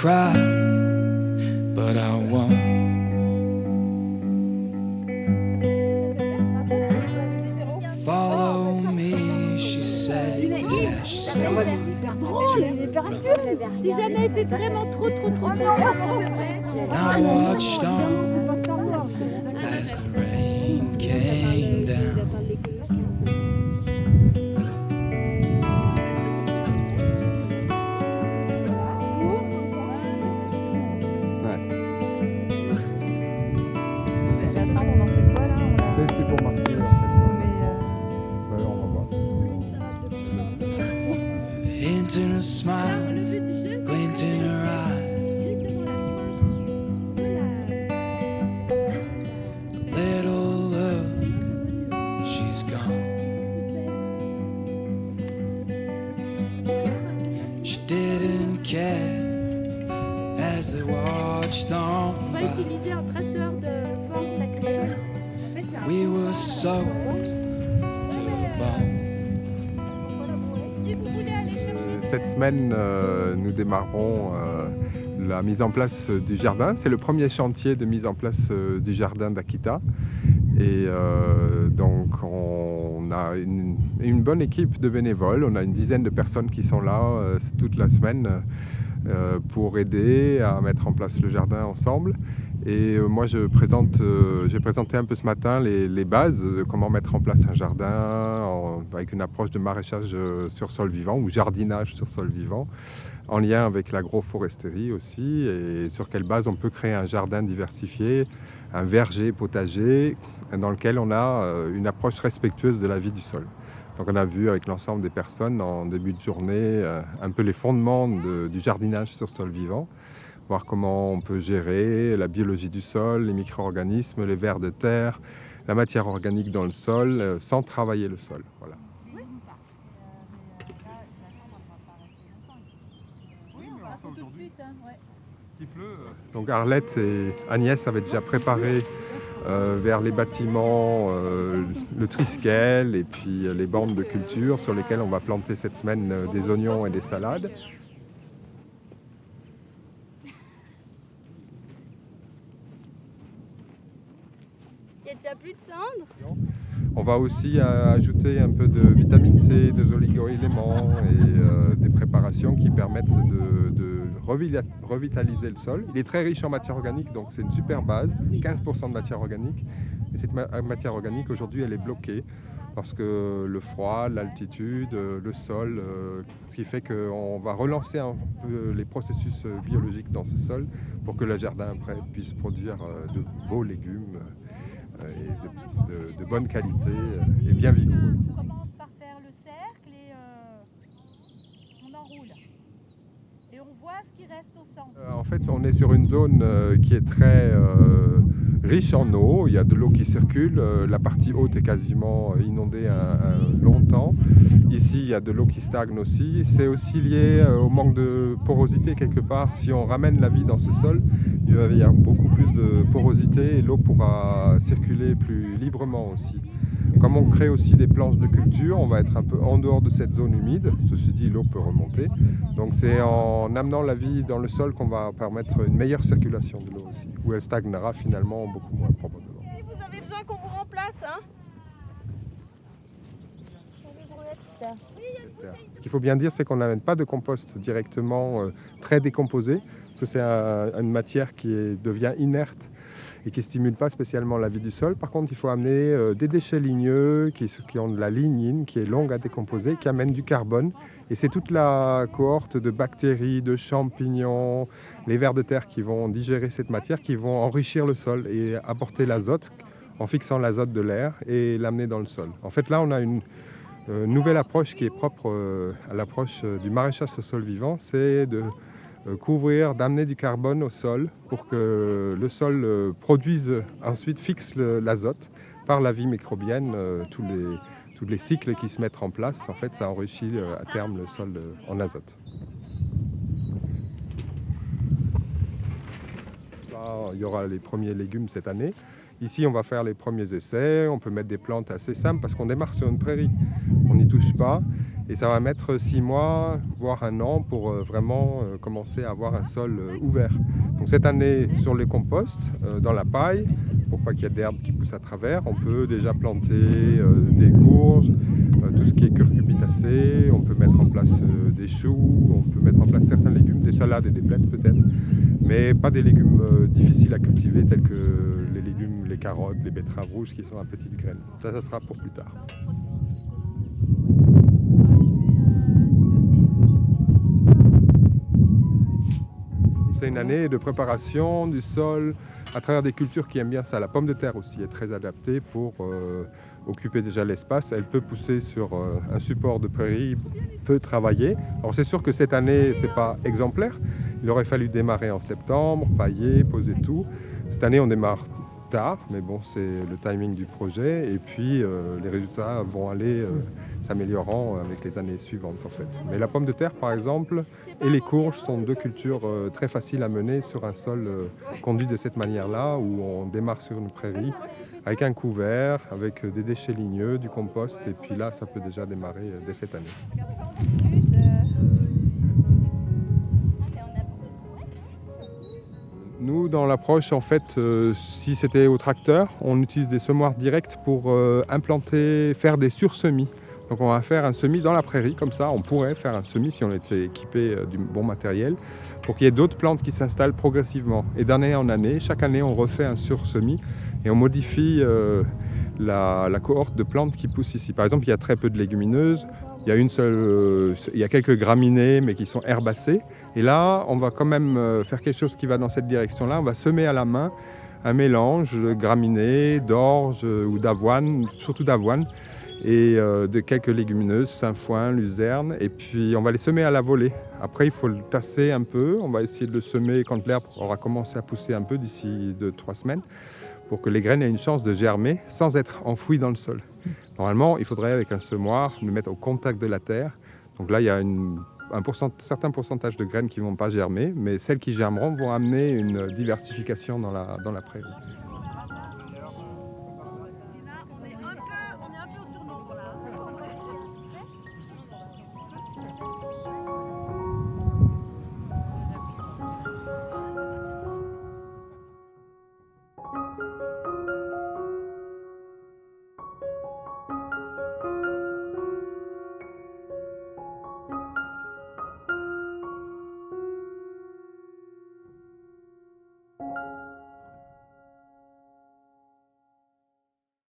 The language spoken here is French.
cry, but I won't. Follow me, she said. Yeah, she said. Si jamais il fait vraiment trop beau, Now I watched on as the rain came down. C'est pour marquer en fait. On va voir. Hint and a smile, glint in her eye. Little look, she's gone. She didn't care as they watched on on va by. utiliser un traceur de forme sacrée. We were soaked to the bone. Si vous voulez aller chercher Cette semaine, nous démarrons la mise en place du jardin. C'est le premier chantier de mise en place du jardin d'Akita. Et donc on a une bonne équipe de bénévoles. On a une dizaine de personnes qui sont là toute la semaine pour aider à mettre en place le jardin ensemble. Et moi j'ai présenté un peu ce matin les bases de comment mettre en place un jardin avec une approche de maraîchage sur sol vivant ou jardinage sur sol vivant, en lien avec l'agroforesterie aussi, et sur quelle base on peut créer un jardin diversifié, un verger potager dans lequel on a une approche respectueuse de la vie du sol. Donc on a vu avec l'ensemble des personnes en début de journée un peu les fondements du jardinage sur sol vivant, voir comment on peut gérer la biologie du sol, les micro-organismes, les vers de terre, la matière organique dans le sol, sans travailler le sol. Voilà. Donc Arlette et Agnès avaient déjà préparé vers les bâtiments le triskel et puis les bandes de culture sur lesquelles on va planter cette semaine des oignons et des salades. Il y a déjà plus de cendres. On va aussi ajouter un peu de vitamine C, des oligo-éléments et des préparations qui permettent de revitaliser le sol. Il est très riche en matière organique, donc c'est une super base, 15% de matière organique. Et cette matière organique, aujourd'hui, elle est bloquée parce que le froid, l'altitude, le sol, ce qui fait qu'on va relancer un peu les processus biologiques dans ce sol pour que le jardin après puisse produire de beaux légumes et de bonne qualité et bien vigoureux. On commence par faire le cercle et on enroule. Et on voit ce qui reste au centre. En fait, on est sur une zone qui est très riche en eau. Il y a de l'eau qui circule. La partie haute est quasiment inondée un long temps. Ici, il y a de l'eau qui stagne aussi. C'est aussi lié au manque de porosité quelque part. Si on ramène la vie dans ce sol, il va y avoir beaucoup plus de porosité et l'eau pourra circuler plus librement aussi. Comme on crée aussi des planches de culture, on va être un peu en dehors de cette zone humide. Ceci dit, l'eau peut remonter. Donc c'est en amenant la vie dans le sol qu'on va permettre une meilleure circulation de l'eau aussi, où elle stagnera finalement beaucoup moins probablement. Si vous avez besoin qu'on vous remplace, hein. Ce qu'il faut bien dire, c'est qu'on n'amène pas de compost directement très décomposé, parce que c'est une matière qui devient inerte et qui ne stimule pas spécialement la vie du sol. Par contre, il faut amener des déchets ligneux qui ont de la lignine, qui est longue à décomposer, qui amène du carbone. Et c'est toute la cohorte de bactéries, de champignons, les vers de terre qui vont digérer cette matière, qui vont enrichir le sol et apporter l'azote en fixant l'azote de l'air et l'amener dans le sol. En fait, là, on a une nouvelle approche qui est propre à l'approche du maraîchage sur sol vivant, c'est de couvrir, d'amener du carbone au sol pour que le sol produise, ensuite fixe l'azote par la vie microbienne, tous les cycles qui se mettent en place. En fait, ça enrichit à terme le sol en azote. Là, il y aura les premiers légumes cette année. Ici, on va faire les premiers essais. On peut mettre des plantes assez simples parce qu'on démarre sur une prairie. On n'y touche pas. Et ça va mettre 6 mois, voire 1 an pour vraiment commencer à avoir un sol ouvert. Donc cette année, sur les composts, dans la paille, pour pas qu'il y ait d'herbes qui poussent à travers, on peut déjà planter des courges, tout ce qui est curcubitacées, on peut mettre en place des choux, on peut mettre en place certains légumes, des salades et des blettes peut-être, mais pas des légumes difficiles à cultiver tels que les légumes, les carottes, les betteraves rouges qui sont à petites graines. Ça sera pour plus tard. C'est une année de préparation du sol à travers des cultures qui aiment bien ça. La pomme de terre aussi est très adaptée pour occuper déjà l'espace. Elle peut pousser sur un support de prairie, peut travailler. Alors c'est sûr que cette année, ce n'est pas exemplaire. Il aurait fallu démarrer en septembre, pailler, poser tout. Cette année, on démarre tard, mais bon, c'est le timing du projet. Et puis, les résultats vont aller s'améliorant avec les années suivantes, en fait. Mais la pomme de terre, par exemple, et les courges sont 2 cultures très faciles à mener sur un sol conduit de cette manière-là, où on démarre sur une prairie avec un couvert, avec des déchets ligneux, du compost, et puis là, ça peut déjà démarrer dès cette année. Nous, dans l'approche, en fait, si c'était au tracteur, on utilise des semoirs directs pour implanter, faire des sursemis. Donc on va faire un semis dans la prairie, comme ça on pourrait faire un semis si on était équipé du bon matériel, pour qu'il y ait d'autres plantes qui s'installent progressivement. Et d'année en année, chaque année on refait un sursemis et on modifie la cohorte de plantes qui poussent ici. Par exemple, il y a très peu de légumineuses, il y a quelques graminées mais qui sont herbacées. Et là, on va quand même faire quelque chose qui va dans cette direction-là. On va semer à la main un mélange de graminées, d'orge ou d'avoine, surtout d'avoine, et de quelques légumineuses, sainfoin, luzerne, et puis on va les semer à la volée. Après, il faut le tasser un peu, on va essayer de le semer quand l'herbe aura commencé à pousser un peu d'ici 2-3 semaines, pour que les graines aient une chance de germer sans être enfouies dans le sol. Normalement, il faudrait, avec un semoir, le mettre au contact de la terre. Donc là, il y a un certain pourcentage de graines qui ne vont pas germer, mais celles qui germeront vont amener une diversification dans la prairie.